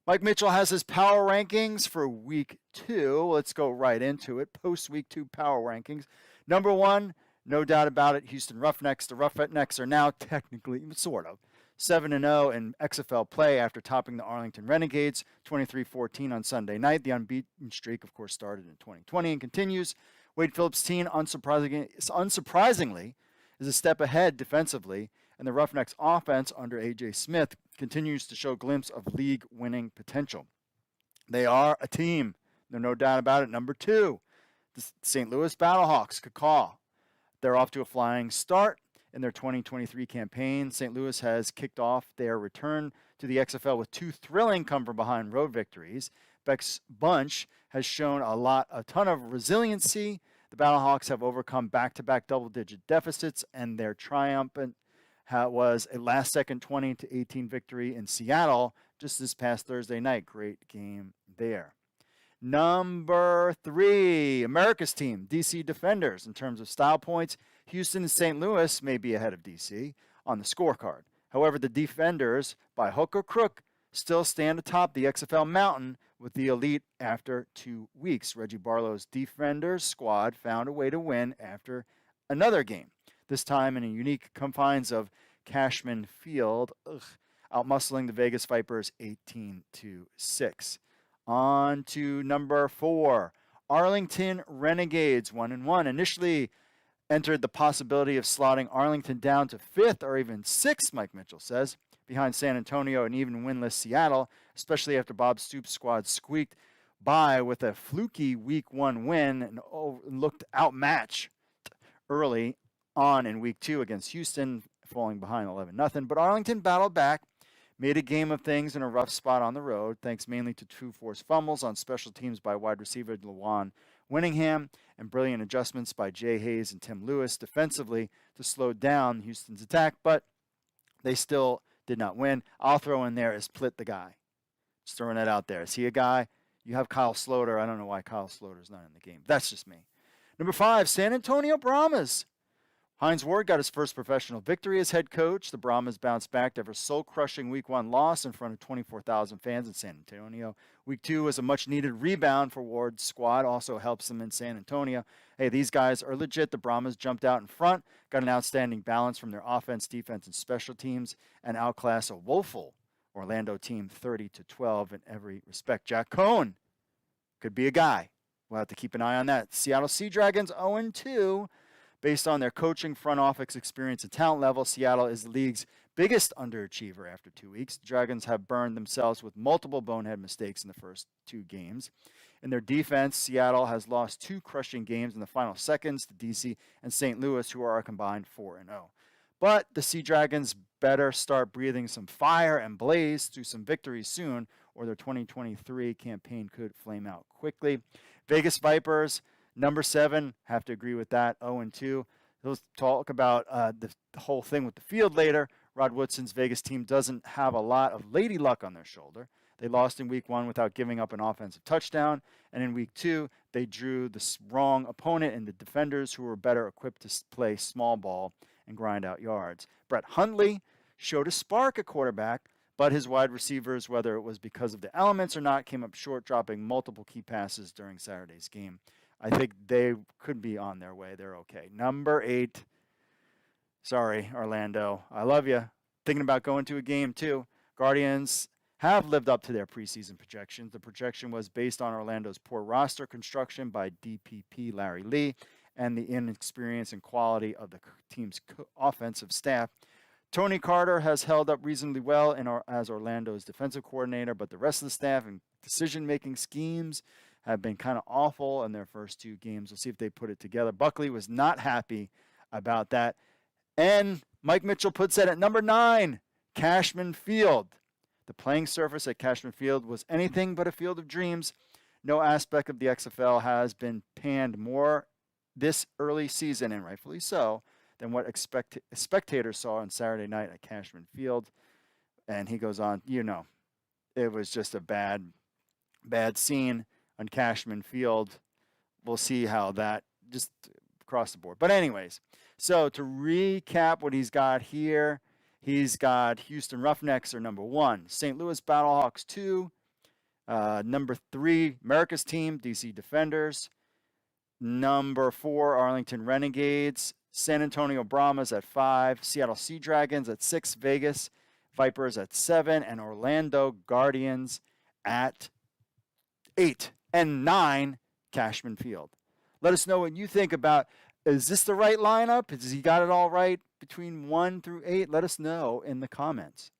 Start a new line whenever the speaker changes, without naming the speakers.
Mike Mitchell has his power rankings for week 2. Let's go right into it. Post week 2 power rankings. Number 1, no doubt about it, Houston Roughnecks. The Roughnecks are now technically, sort of, 7-0 in XFL play after topping the Arlington Renegades 23-14 on Sunday night. The unbeaten streak, of course, started in 2020 and continues. Wade Phillips' team, unsurprisingly, is a step ahead defensively, and the Roughnecks' offense under A.J. Smith continues to show a glimpse of league-winning potential. They are a team. There's no doubt about it. Number 2, the St. Louis Battlehawks, Cacaw. They're off to a flying start in their 2023 campaign. St. Louis has kicked off their return to the XFL with 2 thrilling come-from-behind road victories. Beck's bunch has shown a ton of resiliency. The Battlehawks have overcome back-to-back double-digit deficits, and their triumphant was a last-second 20-18 victory in Seattle just this past Thursday night. Great game there. Number 3, America's team, DC Defenders. In terms of style points, Houston and St. Louis may be ahead of DC on the scorecard. However, the Defenders, by hook or crook, still stand atop the XFL mountain with the elite after 2 weeks. Reggie Barlow's Defenders squad found a way to win after another game, this time in a unique confines of Cashman Field, outmuscling the Vegas Vipers 18-6. On to number 4, Arlington Renegades, 1-1. Initially entered the possibility of slotting Arlington down to 5th or even 6th, Mike Mitchell says, behind San Antonio and even winless Seattle, especially after Bob Stoops' squad squeaked by with a fluky Week 1 win and looked outmatched early on in Week 2 against Houston, falling behind 11-0. But Arlington battled back, made a game of things in a rough spot on the road, thanks mainly to 2 forced fumbles on special teams by wide receiver Lawan Winningham and brilliant adjustments by Jay Hayes and Tim Lewis defensively to slow down Houston's attack, but they still did not win. I'll throw in there, is Plitt the guy? Just throwing that out there. Is he a guy? You have Kyle Sloter. I don't know why Kyle Sloter's not in the game. That's just me. Number 5, San Antonio Brahmas. Hines Ward got his first professional victory as head coach. The Brahmas bounced back after a soul-crushing Week 1 loss in front of 24,000 fans in San Antonio. Week 2 was a much-needed rebound for Ward's squad, also helps them in San Antonio. Hey, these guys are legit. The Brahmas jumped out in front, got an outstanding balance from their offense, defense, and special teams, and outclassed a woeful Orlando team 30-12 in every respect. Jack Cohn could be a guy. We'll have to keep an eye on that. Seattle Sea Dragons 0-2. Based on their coaching, front office experience, and talent level, Seattle is the league's biggest underachiever after 2 weeks. The Dragons have burned themselves with multiple bonehead mistakes in the first 2 games. In their defense, Seattle has lost 2 crushing games in the final seconds to DC and St. Louis, who are a combined 4-0. But the Sea Dragons better start breathing some fire and blaze to some victories soon, or their 2023 campaign could flame out quickly. Vegas Vipers, number 7, have to agree with that, 0-2. We'll talk about the whole thing with the field later. Rod Woodson's Vegas team doesn't have a lot of lady luck on their shoulder. They lost in Week 1 without giving up an offensive touchdown, and in Week 2, they drew the wrong opponent and the defenders who were better equipped to play small ball and grind out yards. Brett Hundley showed a spark at quarterback, but his wide receivers, whether it was because of the elements or not, came up short, dropping multiple key passes during Saturday's game. I think they could be on their way. They're okay. Number 8. Sorry, Orlando. I love you. Thinking about going to a game, too. Guardians have lived up to their preseason projections. The projection was based on Orlando's poor roster construction by DPP Larry Lee and the inexperience and quality of the team's offensive staff. Tony Carter has held up reasonably well as Orlando's defensive coordinator, but the rest of the staff and decision-making schemes have been kind of awful in their first 2 games. We'll see if they put it together. Buckley was not happy about that. And Mike Mitchell puts it at number 9, Cashman Field. The playing surface at Cashman Field was anything but a field of dreams. No aspect of the XFL has been panned more this early season, and rightfully so, than what spectators saw on Saturday night at Cashman Field. And he goes on, it was just a bad scene on Cashman Field. We'll see how that just across the board. But anyways, so to recap what he's got here, he's got Houston Roughnecks are number 1, St. Louis Battlehawks 2, Number 3, America's team, DC Defenders. Number 4, Arlington Renegades. San Antonio Brahmas at 5. Seattle Sea Dragons at 6. Vegas Vipers at 7. And Orlando Guardians at 8. And 9, Cashman Field. Let us know what you think about, is this the right lineup? Has he got it all right between 1 through 8? Let us know in the comments.